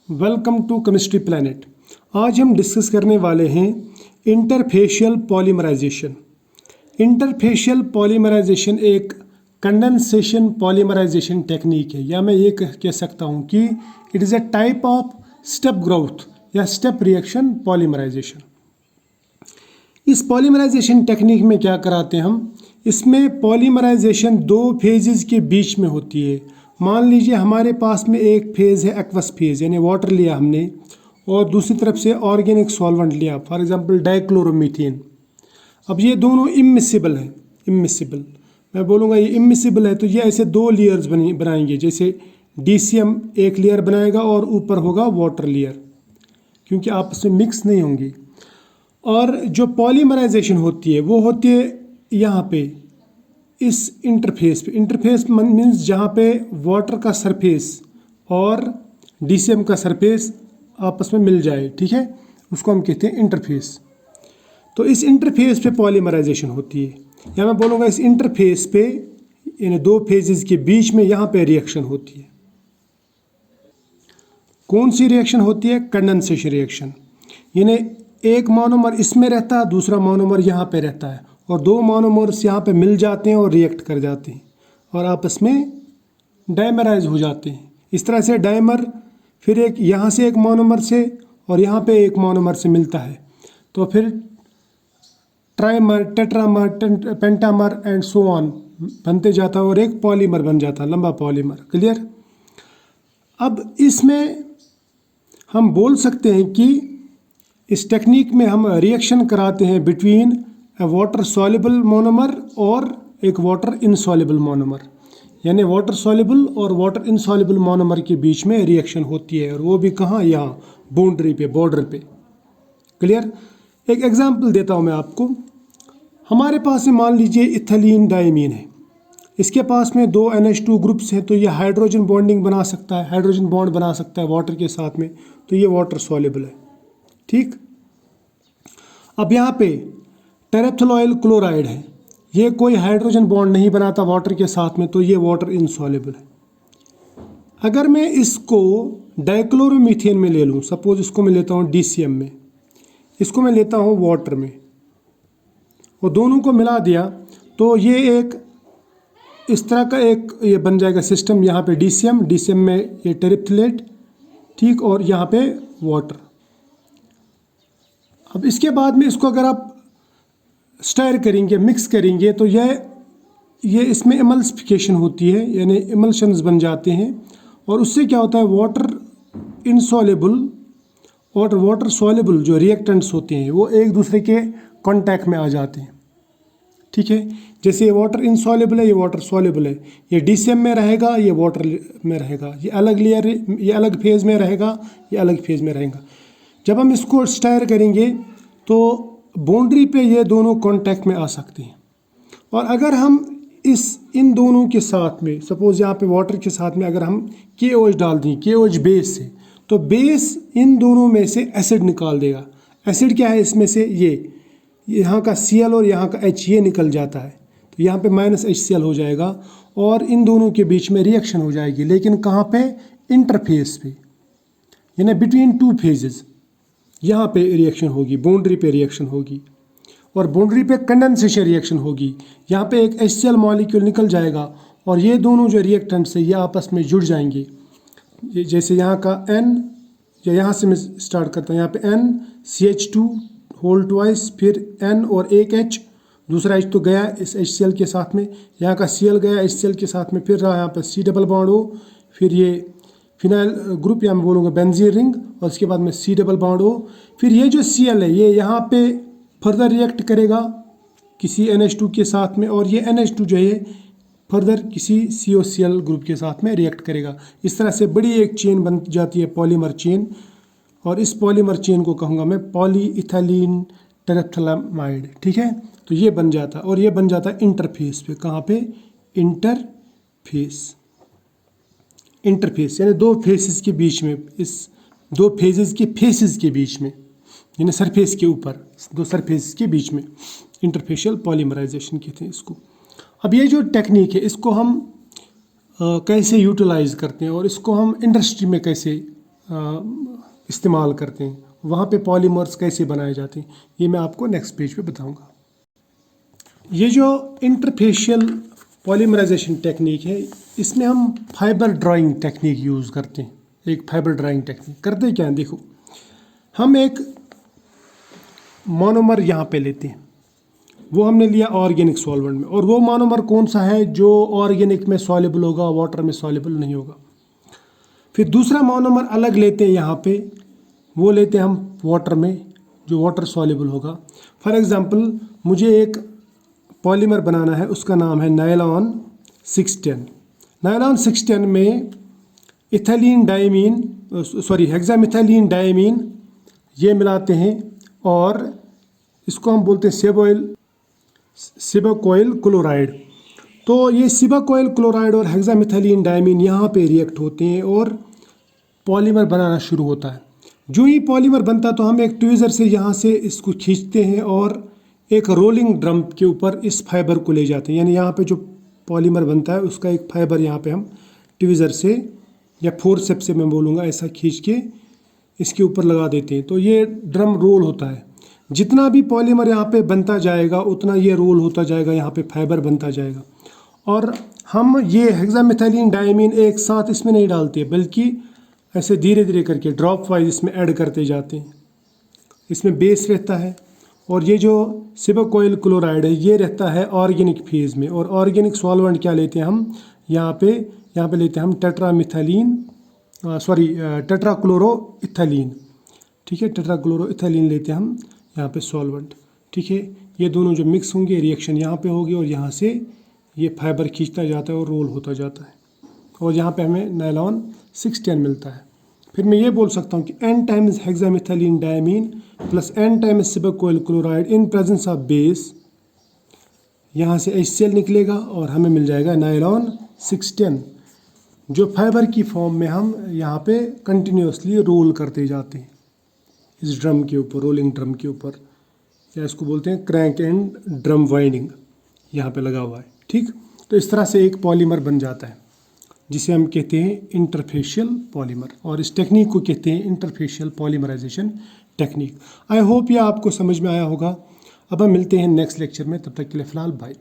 Welcome to chemistry planet. आज हम discuss करने वाले हैं इंटरफेशियल पॉलीमराइजेशन। इंटरफेशियल पॉलीमराइजेशन एक कंडेंसेशन पॉलीमराइजेशन टेक्निक है, या मैं ये कह सकता हूँ कि it is a type of step growth या स्टेप रिएक्शन पॉलीमराइजेशन। इस पॉलीमराइजेशन टेक्निक में क्या कराते हैं हम, इसमें पॉलीमराइजेशन दो फेजेस के बीच में होती है। मान लीजिए हमारे पास में एक फेज़ है एक्वस फेज़, यानी वाटर लिया हमने, और दूसरी तरफ से ऑर्गेनिक सॉल्वेंट लिया, फॉर एग्जांपल डाइक्लोरोमीथेन। अब ये दोनों इम्मिसिबल हैं। इम्मिसिबल मैं बोलूँगा ये इम्मिसिबल है, तो ये ऐसे दो लेयर्स बनाएंगे, जैसे DCM एक लेयर बनाएगा और ऊपर होगा वाटर लेयर, क्योंकि आपस में मिक्स नहीं होंगी। और जो पॉलीमराइजेशन होती है वो होती है यहाँ पे इस इंटरफेस पे। इंटरफेस मीन्स जहाँ पे वाटर का सरफेस और DCM का सरफेस आपस में मिल जाए, ठीक है, उसको हम कहते हैं इंटरफेस। तो इस इंटरफेस पे पॉलीमराइजेशन होती है, या मैं बोलूँगा इस इंटरफेस पे, यानी दो फेजेस के बीच में यहाँ पे रिएक्शन होती है। कौन सी रिएक्शन होती है? Condensation reaction. यानी एक मोनोमर इसमें रहता है, दूसरा मोनोमर यहाँ पे रहता है, और दो मोनोमर्स यहाँ पे मिल जाते हैं और रिएक्ट कर जाते हैं और आपस में डाइमराइज हो जाते हैं। इस तरह से डाइमर फिर एक यहाँ से एक मोनोमर से और यहाँ पे एक मोनोमर से मिलता है, तो फिर trimer, tetramer, pentamer and so on बनते जाता है और एक पॉलीमर बन जाता है, लंबा पॉलीमर। क्लियर? अब इसमें हम बोल सकते हैं कि इस टेक्निक में हम रिएक्शन कराते हैं बिटवीन ए वाटर सॉल्युबल मोनोमर और एक वाटर इनसॉल्युबल मोनोमर, यानी वाटर सॉल्युबल और वाटर इनसॉल्युबल मोनोमर के बीच में रिएक्शन होती है, और वो भी कहाँ? यहाँ बाउंड्री पे, बॉर्डर पे। क्लियर? एक एग्जांपल देता हूँ मैं आपको। हमारे पास में मान लीजिए इथिलीन डायमीन है, इसके पास में दो NH2 ग्रुप्स हैं, तो ये हाइड्रोजन बॉन्डिंग बना सकता है, हाइड्रोजन बॉन्ड बना सकता है वाटर के साथ में, तो ये वाटर सॉल्युबल है। ठीक। अब यहाँ पे टेरेप्थेनॉइल क्लोराइड है, ये कोई हाइड्रोजन बॉन्ड नहीं बनाता वाटर के साथ में, तो ये वाटर इनसॉल्युबल है। अगर मैं इसको डाइक्लोरोमीथेन में ले लूँ, सपोज इसको मैं लेता हूँ DCM में, इसको मैं लेता हूँ वाटर में, और दोनों को मिला दिया, तो ये एक इस तरह का एक ये बन जाएगा सिस्टम। यहाँ पे DCM में ये टेरिप्थलेट, ठीक, और यहाँ पे वाटर। अब इसके बाद में इसको अगर आप स्टर करेंगे, मिक्स करेंगे, तो ये इसमें इमल्सिफिकेशन होती है, यानी इमल्शंस बन जाते हैं, और उससे क्या होता है, वाटर इनसॉल्युबल और वाटर सॉल्युबल जो रिएक्टेंट्स होते हैं वो एक दूसरे के कांटेक्ट में आ जाते हैं। ठीक है, जैसे ये वाटर इनसॉल्युबल है, ये वाटर सॉल्युबल है, ये DCM में रहेगा, ये वाटर में रहेगा, ये अलग लेयर, ये अलग फेज़ में रहेगा, ये अलग फेज़ में रहेगा। जब हम इसको स्टर करेंगे तो बाउंड्री पे ये दोनों कांटेक्ट में आ सकते हैं, और अगर हम इन दोनों के साथ में, सपोज यहाँ पे वाटर के साथ में अगर हम KOH डाल दें, KOH बेस है, तो बेस इन दोनों में से एसिड निकाल देगा। एसिड क्या है इसमें से? ये यहाँ का Cl और यहाँ का H ये निकल जाता है, तो यहाँ पे -HCl हो जाएगा और इन दोनों के बीच में रिएक्शन हो जाएगी, लेकिन कहाँ पे? इंटरफेस पे, यानी बिटवीन टू फेजेस। यहाँ पे रिएक्शन होगी, बाउंड्री पे रिएक्शन होगी, और बाउंड्री पे कंडेंसेशन रिएक्शन होगी। यहाँ पे एक HCl मॉलिक्यूल निकल जाएगा और ये दोनों जो रिएक्टेंट्स है ये आपस में जुड़ जाएंगे। जैसे यहाँ का N, या यहाँ से मैं स्टार्ट करता हूँ, यहाँ पे NCH2 होल ट्वाइस, फिर N और एक H, दूसरा H तो गया इस HCl के साथ में, यहाँ का Cl गया HCl के साथ में, फिर रहा यहाँ पर C डबल बॉन्ड O, फिर ये फिनाइल ग्रुप, या मैं बोलूँगा बेंजीन रिंग, और उसके बाद में C डबल बॉन्ड O, फिर ये जो Cl है ये यहाँ पे फर्दर रिएक्ट करेगा किसी NH2 के साथ में, और ये NH2 जो है फर्दर किसी COCl ग्रुप के साथ में रिएक्ट करेगा। इस तरह से बड़ी एक चेन बन जाती है, पॉलीमर चेन, और इस पॉलीमर चेन को कहूँगा मैं पॉलीइथिलीन टेरेप्थेलामाइड। ठीक है, तो ये बन जाता है, और ये बन जाता है इंटरफेस पे। कहाँ पे? इंटरफेस यानी दो फेसेस के बीच में, इस दो फेजेस के फेसेस के बीच में, यानी सरफेस के ऊपर दो सरफेस के बीच में इंटरफेशियल पॉलीमराइजेशन कहते हैं इसको। अब ये जो टेक्निक है इसको हम कैसे यूटिलाइज करते हैं और इसको हम इंडस्ट्री में कैसे इस्तेमाल करते हैं, वहाँ पे पॉलीमर्स कैसे बनाए जाते हैं, ये मैं आपको नेक्स्ट पेज पे बताऊंगा। ये जो इंटरफेशियल पॉलीमराइजेशन टेक्निक है, इसमें हम फाइबर ड्राइंग टेक्निक यूज़ करते हैं। एक फाइबर ड्राइंग टेक्निक करते क्या है, देखो हम एक मोनोमर यहाँ पे लेते हैं, वो हमने लिया ऑर्गेनिक सॉल्वेंट में, और वो मोनोमर कौन सा है जो ऑर्गेनिक में सॉल्युबल होगा, वाटर में सॉल्युबल नहीं होगा। फिर दूसरा मोनोमर अलग लेते हैं यहाँ पे, वो लेते हैं हम वाटर में, जो वाटर सॉल्युबल होगा। फॉर एग्जांपल मुझे एक पॉलीमर बनाना है, उसका नाम है नायलॉन 610। नायलॉन 610 में इथाइलिन डायमीन हेक्सामिथाइलिन डायमीन ये मिलाते हैं, और इसको हम बोलते हैं सिबाकोइल क्लोराइड। तो ये सिबाकोइल क्लोराइड और हेक्सामिथाइलिन डायमीन यहाँ पे रिएक्ट होते हैं और पॉलीमर बनाना शुरू होता है। जो ही पॉलीमर बनता है तो हम एक ट्वीज़र से यहाँ से इसको खींचते हैं और एक रोलिंग ड्रम के ऊपर इस फाइबर को ले जाते हैं। यानी यहाँ पे जो पॉलीमर बनता है उसका एक फाइबर यहाँ पे हम ट्वीज़र से या फोर्सेप्स से मैं बोलूँगा, ऐसा खींच के इसके ऊपर लगा देते हैं। तो ये ड्रम रोल होता है। जितना भी पॉलीमर यहाँ पे बनता जाएगा उतना ये रोल होता जाएगा, यहाँ पे फाइबर बनता जाएगा। और हम ये हेक्सामिथाइलिन डायमीन एक साथ इसमें नहीं डालते, बल्कि ऐसे धीरे धीरे करके ड्रॉप वाइज इसमें ऐड करते जाते हैं। इसमें बेस रहता है, और ये जो सिबाकोइल क्लोराइड है ये रहता है ऑर्गेनिक फेज़ में। और ऑर्गेनिक सॉल्वेंट क्या लेते हैं हम यहाँ पे लेते हैं हम टेट्राक्लोरोइथाइलिन। ठीक है, टेट्राक्लोरोइथाइलिन लेते हैं हम यहाँ पे सॉल्वेंट। ठीक है, ये दोनों जो मिक्स होंगे, रिएक्शन यहाँ पे होगी और यहाँ से ये फाइबर खींचता जाता है और रोल होता जाता है, और यहाँ पे हमें नायलॉन 610 मिलता है। फिर मैं ये बोल सकता हूँ कि n times hexamethylene diamine plus n times sebacoyl chloride in presence of base, यहाँ से HCl निकलेगा और हमें मिल जाएगा नायलॉन 610, जो फाइबर की फॉर्म में हम यहाँ पे कंटिन्यूसली रोल करते जाते हैं इस ड्रम के ऊपर, रोलिंग ड्रम के ऊपर, या इसको बोलते हैं क्रैंक एंड ड्रम वाइंडिंग यहाँ पे लगा हुआ है। ठीक, तो इस तरह से एक पॉलीमर बन जाता है जिसे हम कहते हैं इंटरफेशियल पॉलीमर, और इस टेक्निक को कहते हैं interfacial polymerisation technique. I hope ये आपको समझ में आया होगा। अब हम मिलते हैं नेक्स्ट लेक्चर में, तब तक के लिए फ़िलहाल बाय।